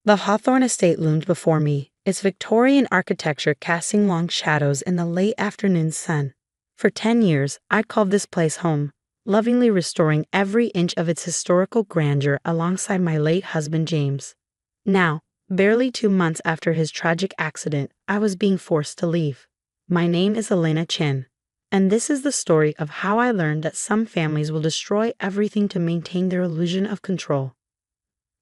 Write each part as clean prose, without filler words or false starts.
The Hawthorne estate loomed before me, its Victorian architecture casting long shadows in the late afternoon sun. For 10 years, I'd called this place home, lovingly restoring every inch of its historical grandeur alongside my late husband James. Now, barely 2 months after his tragic accident, I was being forced to leave. My name is Elena Chen, and this is the story of how I learned that some families will destroy everything to maintain their illusion of control.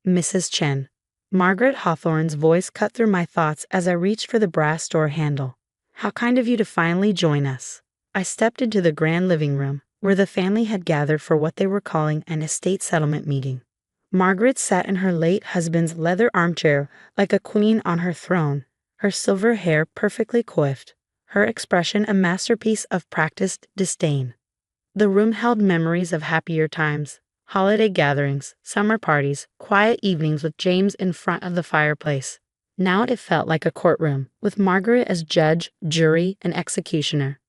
Mrs. Chen. Margaret Hawthorne's voice cut through my thoughts as I reached for the brass door handle. How kind of you to finally join us. I stepped into the grand living room, where the family had gathered for what they were calling an estate settlement meeting. Margaret sat in her late husband's leather armchair like a queen on her throne, her silver hair perfectly coiffed, her expression a masterpiece of practiced disdain. The room held memories of happier times, holiday gatherings, summer parties, quiet evenings with James in front of the fireplace. Now it felt like a courtroom, with Margaret as judge, jury, and executioner.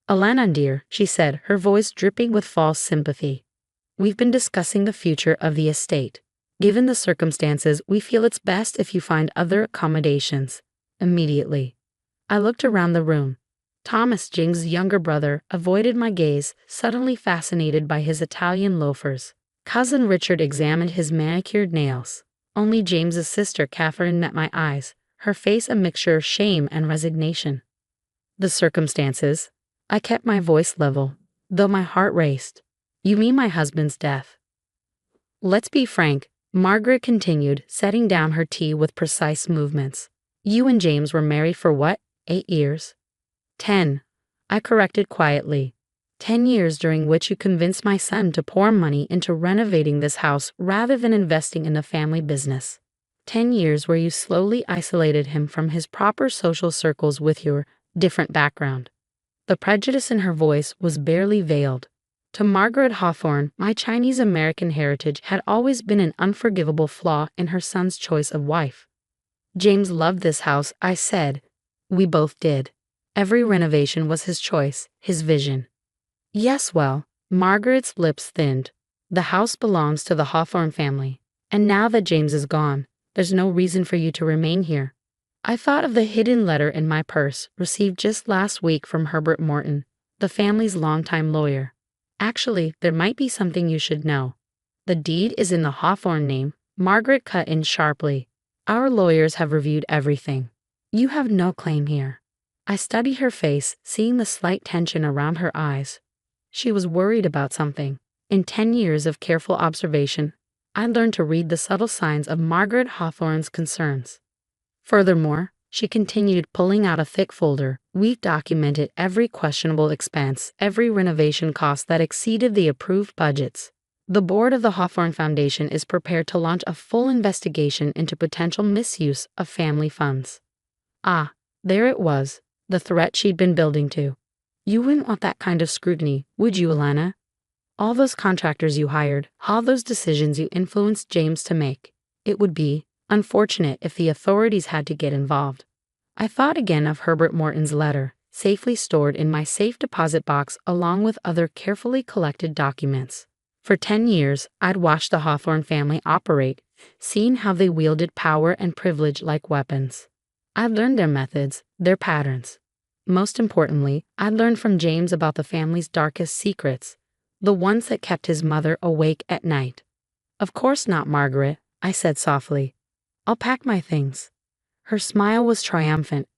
"Elena, dear," she said, her voice dripping with false sympathy. "We've been discussing the future of the estate. Given the circumstances, we feel it's best if you find other accommodations. Immediately." I looked around the room. Thomas, James' younger brother, avoided my gaze, suddenly fascinated by his Italian loafers. Cousin Richard examined his manicured nails. Only James's sister Catherine met my eyes, her face a mixture of shame and resignation. "The circumstances?" I kept my voice level, though my heart raced. "You mean my husband's death?" "Let's be frank," Margaret continued, setting down her tea with precise movements. "You and James were married for what, 8 years?" 10, I corrected quietly. 10 years during which you convinced my son to pour money into renovating this house rather than investing in the family business. 10 years where you slowly isolated him from his proper social circles with your different background. The prejudice in her voice was barely veiled. To Margaret Hawthorne, my Chinese-American heritage had always been an unforgivable flaw in her son's choice of wife. "James loved this house," I said. "We both did. Every renovation was his choice, his vision." "Yes, well," Margaret's lips thinned. "The house belongs to the Hawthorne family, and now that James is gone, there's no reason for you to remain here." I thought of the hidden letter in my purse, received just last week from Herbert Morton, the family's longtime lawyer. "Actually, there might be something you should know. The deed is in the Hawthorne name," Margaret cut in sharply. "Our lawyers have reviewed everything. You have no claim here." I studied her face, seeing the slight tension around her eyes. She was worried about something. In 10 years of careful observation, I learned to read the subtle signs of Margaret Hawthorne's concerns. "Furthermore," she continued, pulling out a thick folder, "we've documented every questionable expense, every renovation cost that exceeded the approved budgets. The board of the Hawthorne Foundation is prepared to launch a full investigation into potential misuse of family funds." Ah, there it was, the threat she'd been building to. "You wouldn't want that kind of scrutiny, would you, Elena? All those contractors you hired, all those decisions you influenced James to make. It would be unfortunate if the authorities had to get involved." I thought again of Herbert Morton's letter, safely stored in my safe deposit box along with other carefully collected documents. For 10 years, I'd watched the Hawthorne family operate, seen how they wielded power and privilege like weapons. I'd learned their methods, their patterns. Most importantly, I learned from James about the family's darkest secrets, the ones that kept his mother awake at night. "Of course not, Margaret," I said softly. "I'll pack my things." Her smile was triumphant.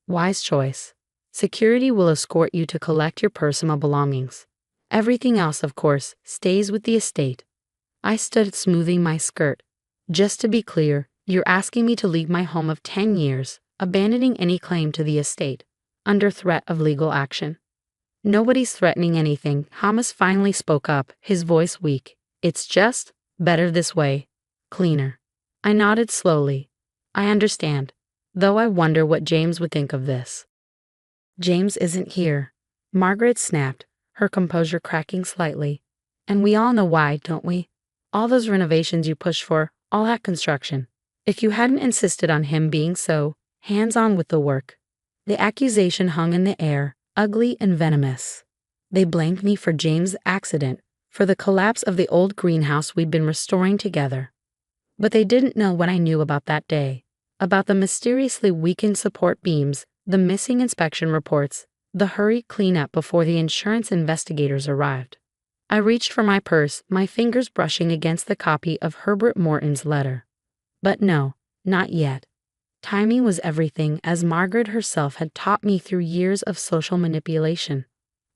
"Wise choice. Security will escort you to collect your personal belongings. Everything else, of course, stays with the estate." I stood smoothing my skirt. "Just to be clear, you're asking me to leave my home of 10 years, abandoning any claim to the estate, under threat of legal action?" "Nobody's threatening anything," Thomas finally spoke up, his voice weak. "It's just better this way. Cleaner." I nodded slowly. "I understand, though I wonder what James would think of this." "James isn't here," Margaret snapped, her composure cracking slightly. "And we all know why, don't we? All those renovations you pushed for, all that construction. If you hadn't insisted on him being so hands-on with the work." The accusation hung in the air, ugly and venomous. They blamed me for James' accident, for the collapse of the old greenhouse we'd been restoring together. But they didn't know what I knew about that day. About the mysteriously weakened support beams, the missing inspection reports, the hurried cleanup before the insurance investigators arrived. I reached for my purse, my fingers brushing against the copy of Herbert Morton's letter. But no, not yet. Timing was everything, as Margaret herself had taught me through years of social manipulation.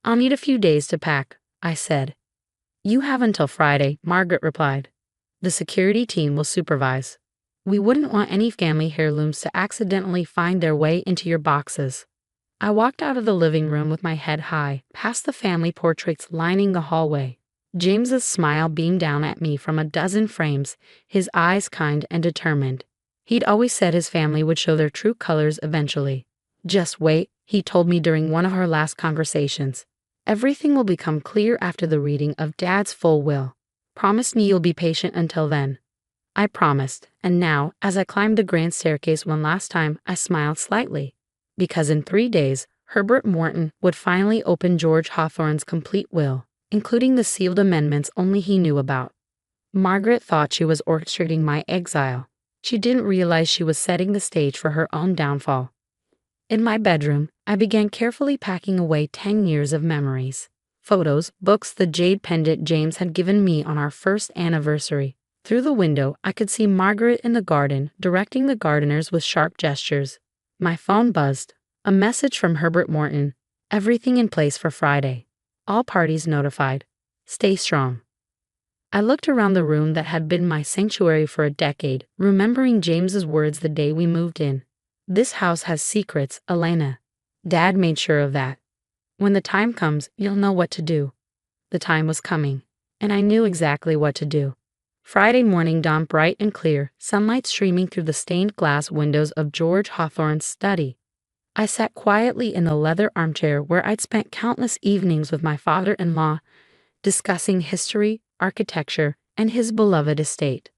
"I'll need a few days to pack," I said. "You have until Friday," Margaret replied. "The security team will supervise. We wouldn't want any family heirlooms to accidentally find their way into your boxes." I walked out of the living room with my head high, past the family portraits lining the hallway. James's smile beamed down at me from a dozen frames, his eyes kind and determined. He'd always said his family would show their true colors eventually. "Just wait," he told me during one of our last conversations. "Everything will become clear after the reading of Dad's full will. Promise me you'll be patient until then." I promised, and now, as I climbed the grand staircase one last time, I smiled slightly. Because in 3 days, Herbert Morton would finally open George Hawthorne's complete will, including the sealed amendments only he knew about. Margaret thought she was orchestrating my exile. She didn't realize she was setting the stage for her own downfall. In my bedroom, I began carefully packing away 10 years of memories. Photos, books, the jade pendant James had given me on our first anniversary. Through the window, I could see Margaret in the garden, directing the gardeners with sharp gestures. My phone buzzed. A message from Herbert Morton. "Everything in place for Friday. All parties notified. Stay strong." I looked around the room that had been my sanctuary for a decade, remembering James's words the day we moved in. "This house has secrets, Elena. Dad made sure of that. When the time comes, you'll know what to do." The time was coming, and I knew exactly what to do. Friday morning dawned bright and clear, sunlight streaming through the stained glass windows of George Hawthorne's study. I sat quietly in the leather armchair where I'd spent countless evenings with my father-in-law, discussing history, architecture, and his beloved estate.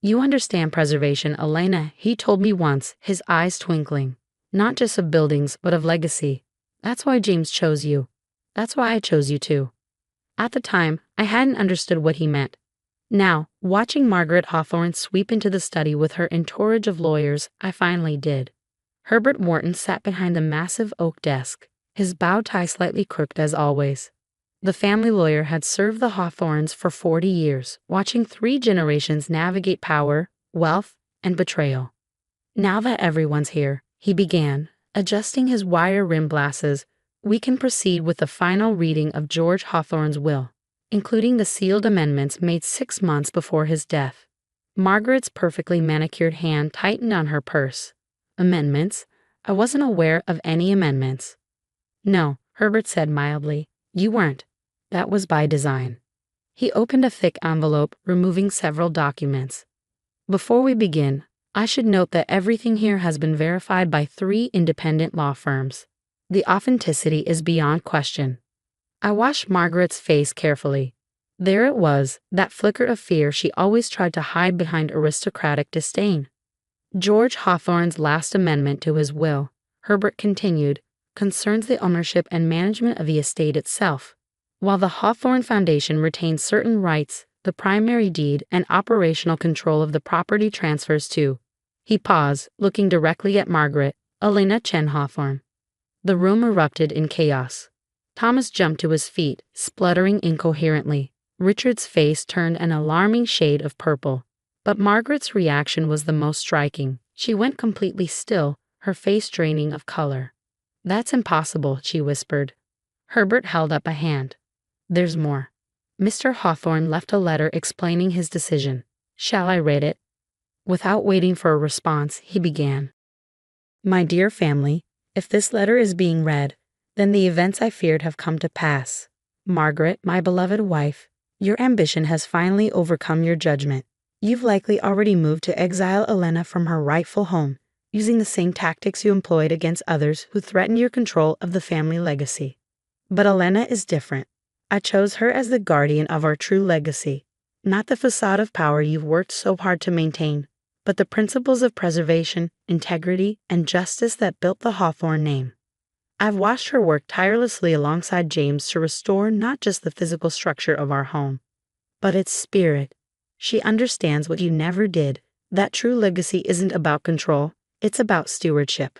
"You understand preservation, Elena," he told me once, his eyes twinkling. "Not just of buildings, but of legacy. That's why James chose you. That's why I chose you too." At the time, I hadn't understood what he meant. Now, watching Margaret Hawthorne sweep into the study with her entourage of lawyers, I finally did. Herbert Morton sat behind the massive oak desk, his bow tie slightly crooked as always. The family lawyer had served the Hawthornes for 40 years, watching 3 generations navigate power, wealth, and betrayal. "Now that everyone's here," he began, adjusting his wire-rimmed glasses, "we can proceed with the final reading of George Hawthorne's will, including the sealed amendments made 6 months before his death." Margaret's perfectly manicured hand tightened on her purse. "Amendments? I wasn't aware of any amendments." "No," Herbert said mildly. "You weren't. That was by design." He opened a thick envelope, removing several documents. "Before we begin, I should note that everything here has been verified by 3 independent law firms. The authenticity is beyond question." I watched Margaret's face carefully. There it was, that flicker of fear she always tried to hide behind aristocratic disdain. "George Hawthorne's last amendment to his will," Herbert continued, "concerns the ownership and management of the estate itself. While the Hawthorne Foundation retains certain rights, the primary deed and operational control of the property transfers to—" He paused, looking directly at Margaret, "Elena Chen Hawthorne." The room erupted in chaos. Thomas jumped to his feet, spluttering incoherently. Richard's face turned an alarming shade of purple. But Margaret's reaction was the most striking. She went completely still, her face draining of color. "That's impossible," she whispered. Herbert held up a hand. "There's more. Mr. Hawthorne left a letter explaining his decision. Shall I read it?" Without waiting for a response, he began. "My dear family, if this letter is being read, then the events I feared have come to pass. Margaret, my beloved wife, your ambition has finally overcome your judgment. You've likely already moved to exile Elena from her rightful home, using the same tactics you employed against others who threatened your control of the family legacy. But Elena is different. I chose her as the guardian of our true legacy, not the facade of power you've worked so hard to maintain, but the principles of preservation, integrity, and justice that built the Hawthorne name. I've watched her work tirelessly alongside James to restore not just the physical structure of our home, but its spirit, She understands what you never did. That true legacy isn't about control, it's about stewardship.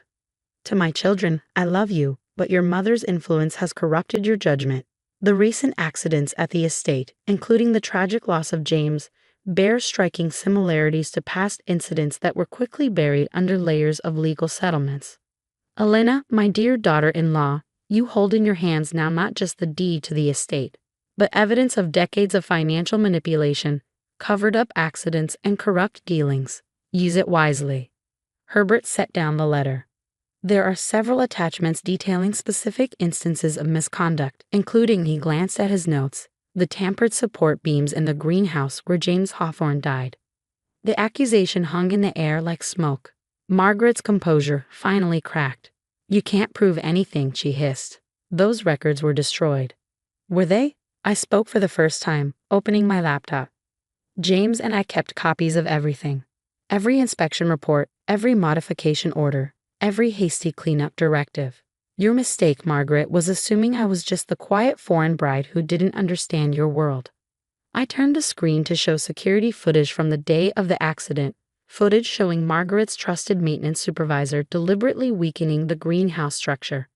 To my children, I love you, but your mother's influence has corrupted your judgment. The recent accidents at the estate, including the tragic loss of James, bear striking similarities to past incidents that were quickly buried under layers of legal settlements. Elena, my dear daughter-in-law, you hold in your hands now not just the deed to the estate, but evidence of decades of financial manipulation, covered-up accidents, and corrupt dealings. Use it wisely. Herbert set down the letter. There are several attachments detailing specific instances of misconduct, including he glanced at his notes, the tampered support beams in the greenhouse where James Hawthorne died. The accusation hung in the air like smoke. Margaret's composure finally cracked. You can't prove anything, she hissed. Those records were destroyed. Were they? I spoke for the first time, opening my laptop. James and I kept copies of everything. Every inspection report, every modification order, every hasty cleanup directive. Your mistake, Margaret, was assuming I was just the quiet foreign bride who didn't understand your world. I turned the screen to show security footage from the day of the accident, footage showing Margaret's trusted maintenance supervisor deliberately weakening the greenhouse structure.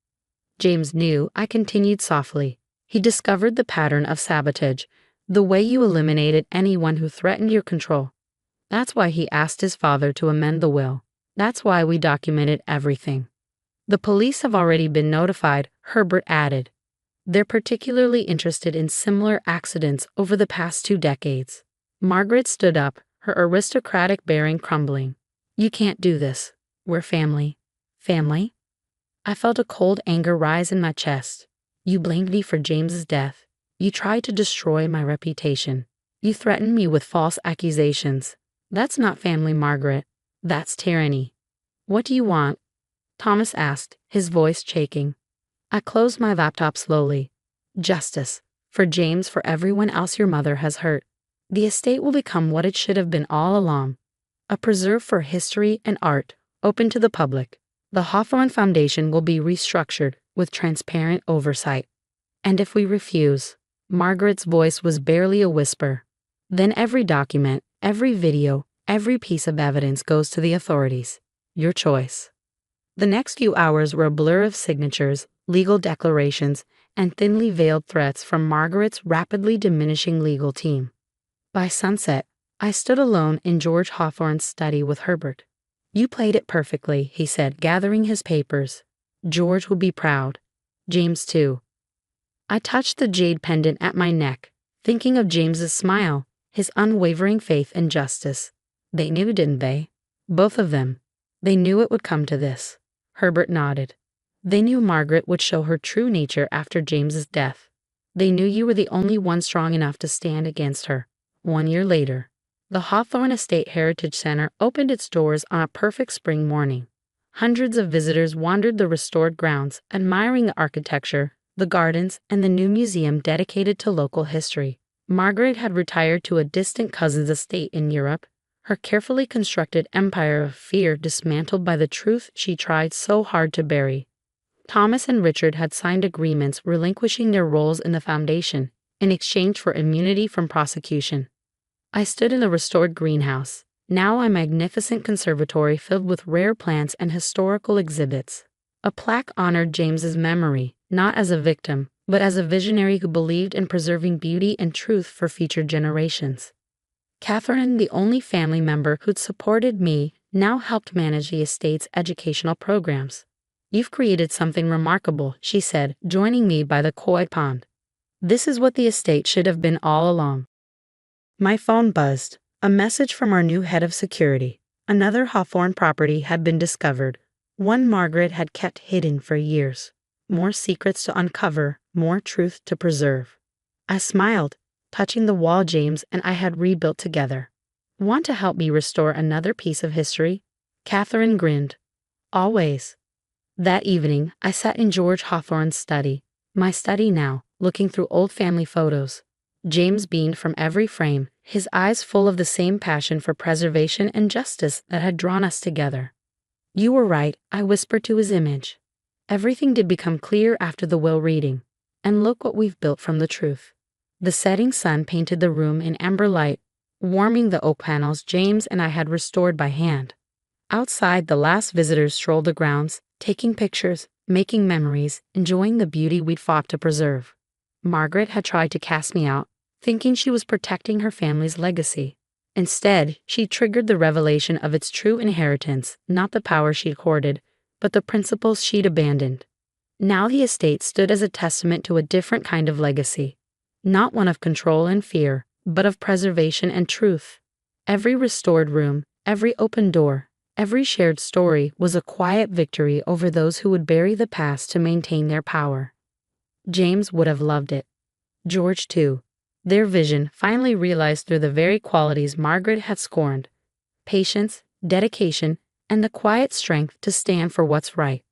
James knew, I continued softly. He discovered the pattern of sabotage, the way you eliminated anyone who threatened your control. That's why he asked his father to amend the will. That's why we documented everything. The police have already been notified, Herbert added. They're particularly interested in similar accidents over the past 2 decades. Margaret stood up, her aristocratic bearing crumbling. You can't do this. We're family. Family? I felt a cold anger rise in my chest. You blamed me for James's death. You tried to destroy my reputation. You threatened me with false accusations. That's not family, Margaret. That's tyranny. What do you want? Thomas asked, his voice shaking. I closed my laptop slowly. Justice. For James, for everyone else your mother has hurt. The estate will become what it should have been all along. A preserve for history and art, open to the public. The Hawthorne Foundation will be restructured with transparent oversight. And if we refuse, Margaret's voice was barely a whisper. Then every document, every video, every piece of evidence goes to the authorities. Your choice. The next few hours were a blur of signatures, legal declarations, and thinly veiled threats from Margaret's rapidly diminishing legal team. By sunset, I stood alone in George Hawthorne's study with Herbert. You played it perfectly, he said, gathering his papers. George will be proud. James too. I touched the jade pendant at my neck, thinking of James's smile, his unwavering faith in justice. They knew, didn't they? Both of them. They knew it would come to this. Herbert nodded. They knew Margaret would show her true nature after James's death. They knew you were the only one strong enough to stand against her. 1 year later, the Hawthorne Estate Heritage Center opened its doors on a perfect spring morning. Hundreds of visitors wandered the restored grounds, admiring the architecture, the gardens, and the new museum dedicated to local history. Margaret had retired to a distant cousin's estate in Europe, her carefully constructed empire of fear dismantled by the truth she tried so hard to bury. Thomas and Richard had signed agreements relinquishing their roles in the foundation in exchange for immunity from prosecution. I stood in the restored greenhouse, now a magnificent conservatory filled with rare plants and historical exhibits. A plaque honored James's memory, not as a victim, but as a visionary who believed in preserving beauty and truth for future generations. Catherine, the only family member who'd supported me, now helped manage the estate's educational programs. You've created something remarkable, she said, joining me by the koi pond. This is what the estate should have been all along. My phone buzzed. A message from our new head of security. Another Hawthorne property had been discovered, one Margaret had kept hidden for years. More secrets to uncover, more truth to preserve. I smiled, touching the wall James and I had rebuilt together. Want to help me restore another piece of history? Catherine grinned. Always. That evening, I sat in George Hawthorne's study, my study now, looking through old family photos. James beamed from every frame, his eyes full of the same passion for preservation and justice that had drawn us together. You were right, I whispered to his image. Everything did become clear after the will reading. And look what we've built from the truth. The setting sun painted the room in amber light, warming the oak panels James and I had restored by hand. Outside, the last visitors strolled the grounds, taking pictures, making memories, enjoying the beauty we'd fought to preserve. Margaret had tried to cast me out, thinking she was protecting her family's legacy. Instead, she triggered the revelation of its true inheritance, not the power she'd hoarded, but the principles she'd abandoned. Now the estate stood as a testament to a different kind of legacy, not one of control and fear, but of preservation and truth. Every restored room, every open door, every shared story was a quiet victory over those who would bury the past to maintain their power. James would have loved it. George too. Their vision finally realized through the very qualities Margaret had scorned: patience, dedication, and the quiet strength to stand for what's right.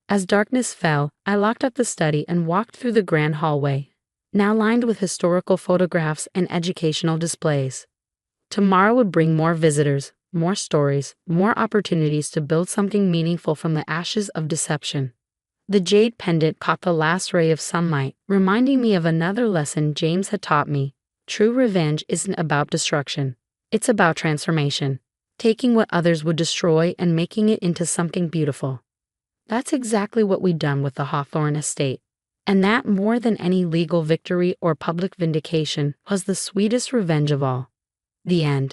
As darkness fell, I locked up the study and walked through the grand hallway, now lined with historical photographs and educational displays. Tomorrow would bring more visitors, more stories, more opportunities to build something meaningful from the ashes of deception. The jade pendant caught the last ray of sunlight, reminding me of another lesson James had taught me. True revenge isn't about destruction. It's about transformation, taking what others would destroy and making it into something beautiful. That's exactly what we'd done with the Hawthorne estate. And that, more than any legal victory or public vindication, was the sweetest revenge of all. The end.